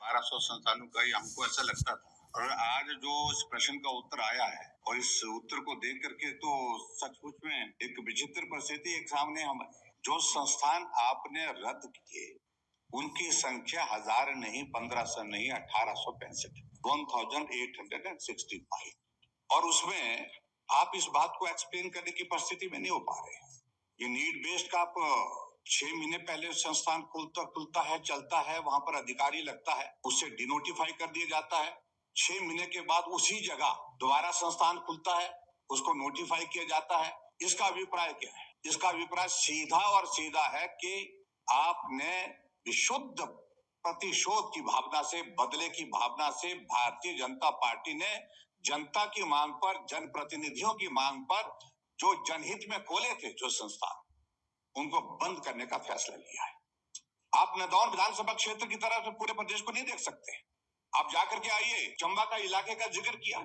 1200 संस्थानों का ही हमको ऐसा लगता था, और आज जो इस प्रश्न का उत्तर आया है और इस उत्तर को देख करके तो सचमुच में एक विचित्र परिस्थिति एक सामने हम जो संस्थान आपने रद्द किए उनकी संख्या 1000 नहीं, 1500 नहीं, 1865 1865, और उसमें आप इस बात को एक्सप्लेन करने की परिस्थिति में नहीं हो पा रहे। ये नीड बेस्ड का आप 6 महीने पहले संस्थान खुलता है, चलता है, वहां पर अधिकारी लगता है, उससे डिनोटिफाई कर दिया जाता है। 6 महीने के बाद उसी जगह दोबारा संस्थान खुलता है, उसको नोटिफाई किया जाता है। इसका अभिप्राय क्या है? इसका अभिप्राय सीधा और सीधा है कि आपने विशुद्ध प्रतिशोध की भावना से, बदले की भावना से भारतीय जनता पार्टी ने जनता की मांग पर, जनप्रतिनिधियों की मांग पर जो जनहित में खोले थे जो संस्थान, उनको बंद करने का फैसला लिया है। आप नदौर विधानसभा क्षेत्र की तरह से पूरे प्रदेश को नहीं देख सकते। आप जाकर के आइए, चंबा का इलाके का जिक्र किया,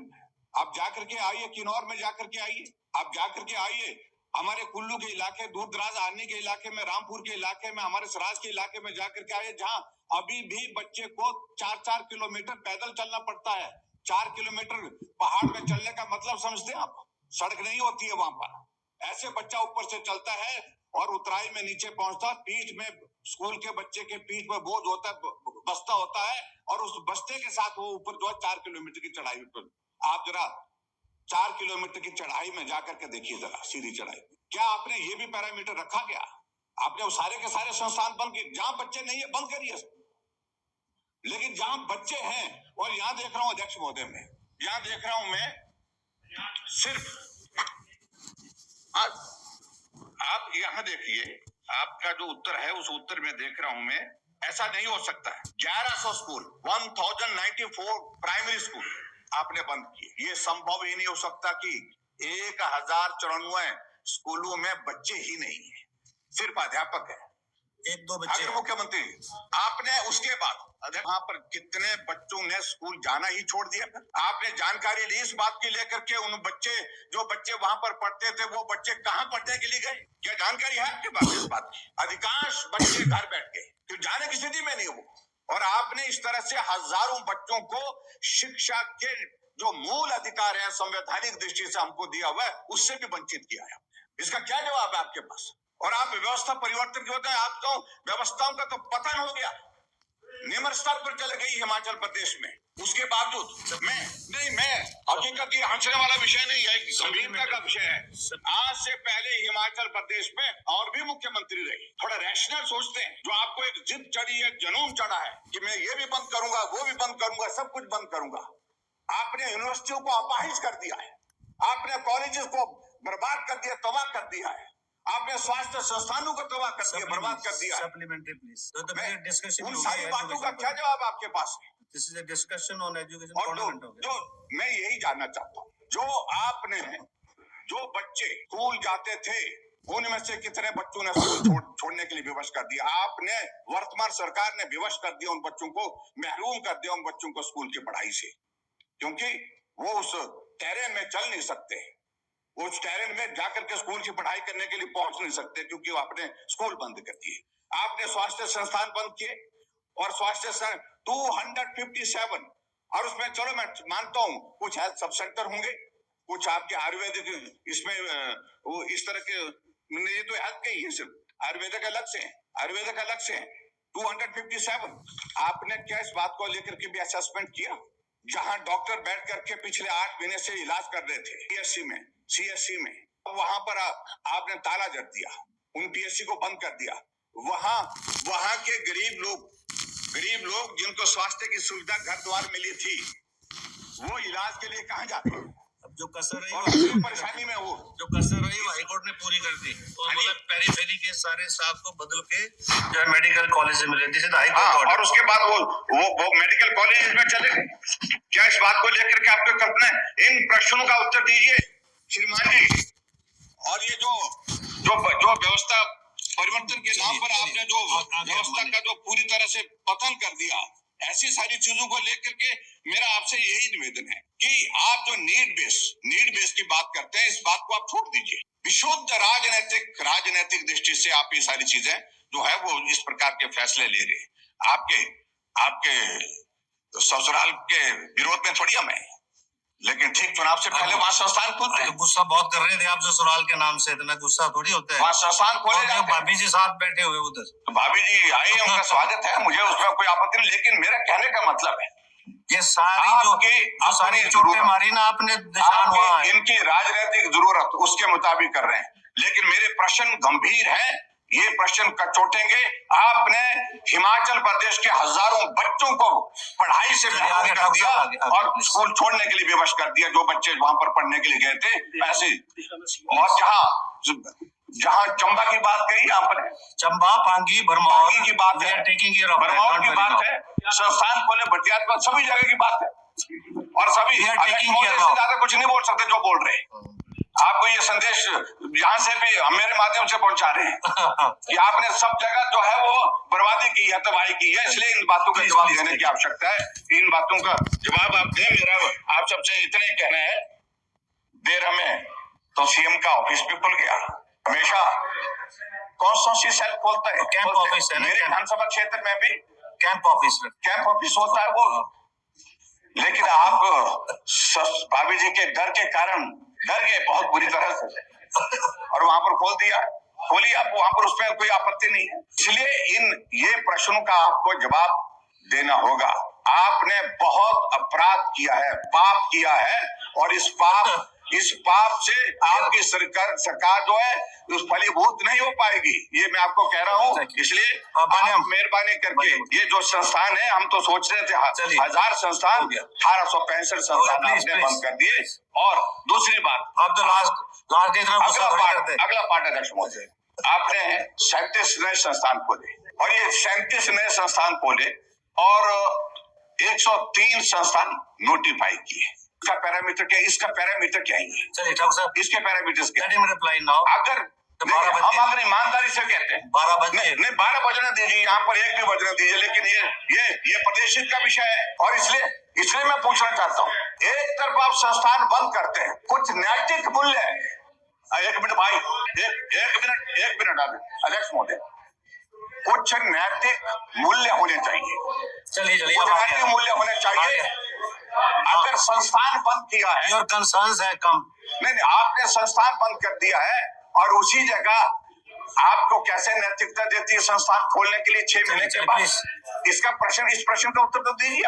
आप जाकर के आइए, किन्नौर में जाकर के आइए, आप जाकर के आइए हमारे कुल्लू के इलाके, दूर दराज आर्नी के इलाके में, रामपुर के इलाके में, हमारे सराज के इलाके में जाकर के आइए, जहां अभी भी बच्चे को 4-4 किलोमीटर पैदल चलना पड़ता है। 4 किलोमीटर पहाड़ में चलने का मतलब समझते हैं आप? सड़क नहीं होती है वहां पर। ऐसे बच्चा ऊपर से चलता है और उतराई में नीचे पहुंचता, पीठ में स्कूल के बच्चे के पीठ में बोझ होता है, बस्ता होता है, और उस बस्ते के साथ वो ऊपर जो 4 किलोमीटर की चढ़ाई पर, आप जरा 4 किलोमीटर की चढ़ाई में जाकर के देखिए, जरा सीधी चढ़ाई, क्या आपने ये भी पैरामीटर रखा? क्या आपने वो सारे के सारे संस्थान बंद किए? जहां बच्चे नहीं है बंद करिए, लेकिन जहां बच्चे हैं, और यहां देख रहा हूं अध्यक्ष महोदय में, यहां देख रहा हूं मैं सिर्फ आप यहां देखिए, आपका जो उत्तर है उस उत्तर में देख रहा हूं मैं, ऐसा नहीं हो सकता है। 1100 स्कूल, 1094 प्राइमरी स्कूल आपने बंद किए। ये संभव ही नहीं हो सकता कि 1094 स्कूलों में बच्चे ही नहीं है, सिर्फ अध्यापक है, 1-2 बच्चे। अगर मुख्यमंत्री आपने उसके बाद वहां पर कितने बच्चों ने स्कूल जाना ही छोड़ दिया? आपने जानकारी ली इस बात की लेकर के, उन बच्चे जो बच्चे वहां पर पढ़ते थे वो बच्चे कहां पढ़ने के लिए गए? क्या जानकारी है आपके पास इस बात की? अधिकांश बच्चे घर बैठ गए, तो जाने की स्थिति में नहीं हो। और आपने इस तरह से हजारों बच्चों को शिक्षा के जो मूल अधिकार है संवैधानिक दृष्टि से हमको दिया हुआ है, उससे भी वंचित किया है। इसका क्या जवाब है आपके पास? और आप व्यवस्था परिवर्तन के होते हैं, आप तो व्यवस्थाओं का तो पतन हो गया, निम्न स्तर पर चले गई हिमाचल प्रदेश में। उसके बावजूद मैं हकीकत ये हंसने वाला विषय नहीं है, गंभीरता का विषय है। आज से पहले हिमाचल प्रदेश में और भी मुख्यमंत्री रहे, थोड़ा रैशनल सोचते हैं। जो आपको एक जिद चढ़ी है, जुनून चढ़ा है कि मैं ये भी बंद करूंगा, वो भी बंद करूंगा, सब कुछ बंद करूंगा। आपने यूनिवर्सिटियों को अपाहिज कर दिया है, आपने कॉलेजेस को बर्बाद कर दिया, तबाह कर दिया है, आपने स्वास्थ्य संस्थानों को तबाह कर दिया, बर्बाद कर दिया। Supplementary please. डिस्कशन उन सारी बातों का क्या जवाब आपके पास है? This is a discussion on education. जो मैं यही जानना चाहता हूँ, जो आपने जो बच्चे स्कूल जाते थे उनमें से कितने बच्चों ने स्कूल छोड़ने के लिए विवश कर दिया? आपने वर्तमान सरकार ने विवश कर दिया उन बच्चों को, महरूम कर दिया उन बच्चों को स्कूल की पढ़ाई से, क्योंकि वो उस टेरेन में चल नहीं सकते, उस टेरेन में जाकर के स्कूल की पढ़ाई करने के लिए पहुंच नहीं सकते, क्योंकि आपने स्कूल बंद कर दिए। आपने स्वास्थ्य संस्थान बंद किए, और स्वास्थ्य 257, और उसमें चलो मैं मानता हूं कुछ हेल्थ सब सेंटर होंगे, कुछ आपके आयुर्वेदिक इसमें वो इस तरह के, ये तो हेल्थ के ही है, सिर्फ आयुर्वेदिक अलग से है, आयुर्वेदिक अलग से है। 257 आपने क्या इस बात को लेकर के भी असेसमेंट किया? जहां डॉक्टर बैठ करके पिछले 8 महीने से इलाज कर रहे थे सीएससी में, वहां पर आपने ताला जड़ दिया, उन पीएससी को बंद कर दिया। वहां के गरीब लोग जिनको स्वास्थ्य की सुविधा घर द्वार मिली थी, वो इलाज के लिए कहां जाते हैं? अब जो कसर रही वो परेशानी में वो हाईकोर्ट ने पूरी कर दी, और मतलब पेरिफेरी के सारे स्टाफ को बदल के जो है मेडिकल कॉलेज में लेती है हाईकोर्ट, और उसके बाद वो मेडिकल कॉलेज में चले गए। क्या इस बात को लेकर के आपको कल्पना है? इन प्रश्नों का उत्तर दीजिए श्रीमान जी। और ये जो व्यवस्था परिवर्तन के नाम पर आपने जो व्यवस्था का जो पूरी तरह से पतन कर दिया, ऐसी सारी चीजों को लेकर के मेरा आपसे यही निवेदन है कि आप जो नीड बेस की बात करते हैं, इस बात को आप छोड़ दीजिए। विशुद्ध राजनैतिक दृष्टि से आप ये सारी चीजें जो है वो इस प्रकार के फैसले ले रहे हैं। आपके तो ससुराल के विरोध में थोड़ी हम है, लेकिन ठीक चुनाव से पहले वहाँ संस्थान खुलते हैं। गुस्सा बहुत कर रहे थे आप ससुराल के नाम से, इतना गुस्सा थोड़ी होता है। वहाँ संस्थान खोले जाते हैं। भाभी जी साथ बैठे हुए उधर, तो भाभी जी आए, उनका स्वागत है, मुझे उसमें कोई आपत्ति नहीं, लेकिन मेरा कहने का मतलब है ये सारी जो सारी चोटें मारी ना आपने, निशान वहाँ है। इनकी राजनीतिक जरूरत उसके मुताबिक कर रहे हैं, लेकिन मेरे प्रश्न गंभीर है। ये प्रश्न कचोटेंगे। आपने हिमाचल प्रदेश के हजारों बच्चों को पढ़ाई से महरूम कर दिया और स्कूल छोड़ने के लिए विवश कर दिया, जो बच्चे वहां पर पढ़ने के लिए गए थे ऐसे। और जहां चंबा की बात कही आपने, चंबा, पांगी, भरमौर की बात है, भरमौर की बात है, संस्थान खोले बटियात, सभी जगह की बात है। और सभी से ज्यादा कुछ नहीं बोल सकते जो बोल रहे हैं। आपको ये संदेश यहाँ से भी मेरे माध्यम से पहुंचा रहे हैं कि आपने सब जगह जो है वो बर्बादी की है, तबाही की है, इसलिए इन बातों का जवाब देने की आवश्यकता है। इन बातों का जवाब आप दें। मेरा आप सबसे इतने कहना है, देर हमें तो सीएम का ऑफिस भी खुल गया। हमेशा कौन सी सेल खोलता है, कैंप ऑफिस है। मेरे विधानसभा क्षेत्र में भी कैंप ऑफिस होता है वो। लेकिन आप भाभी जी के डर के कारण डर गए बहुत बुरी तरह से, और वहां पर खोलिए आप वहां पर, उसमें कोई आपत्ति नहीं है। इसलिए ये प्रश्नों का आपको जवाब देना होगा। आपने बहुत अपराध किया है, पाप किया है, और इस पाप से आपकी सरकार जो है उस फलीभूत नहीं हो पाएगी, ये मैं आपको कह रहा हूँ। इसलिए आप मेहरबानी करके ये जो संस्थान है, हम तो सोच रहे थे 1000 संस्थान, 1865 संस्थान आपने बंद कर दिए। और दूसरी बात, अब तो अगला पार्ट अध्यक्ष महोदय, आपने 37 नए संस्थान खोले, और ये 37 नए संस्थान खोले और 103 संस्थान नोटिफाई किए। इसका पैरामीटर क्या, इसका पैरामीटर क्या है? चलिए ठाकुर साहब, इसके पैरामीटर्स क्या? अगर हम अगर ईमानदारी से कहते हैं 12 बजे नहीं 12 बजने दीजिए, यहाँ पर एक भी बजने दीजिए, लेकिन ये प्रदेशित का विषय है, और इसलिए मैं पूछना चाहता हूँ, एक तरफ आप संस्थान बंद करते हैं, कुछ नैतिक मूल्य है। एक मिनट भाई, एक मिनट अध्यक्ष महोदय, कुछ नैतिक मूल्य होने चाहिए। चलिए नैतिक मूल्य होने चाहिए। अगर संस्थान बंद किया है, योर कंसर्न्स है कम, नहीं आपने संस्थान बंद कर दिया है, और उसी जगह आपको कैसे नैतिकता देती है संस्थान खोलने के लिए 6 महीने के बाद? इस प्रश्न का उत्तर तो दीजिए।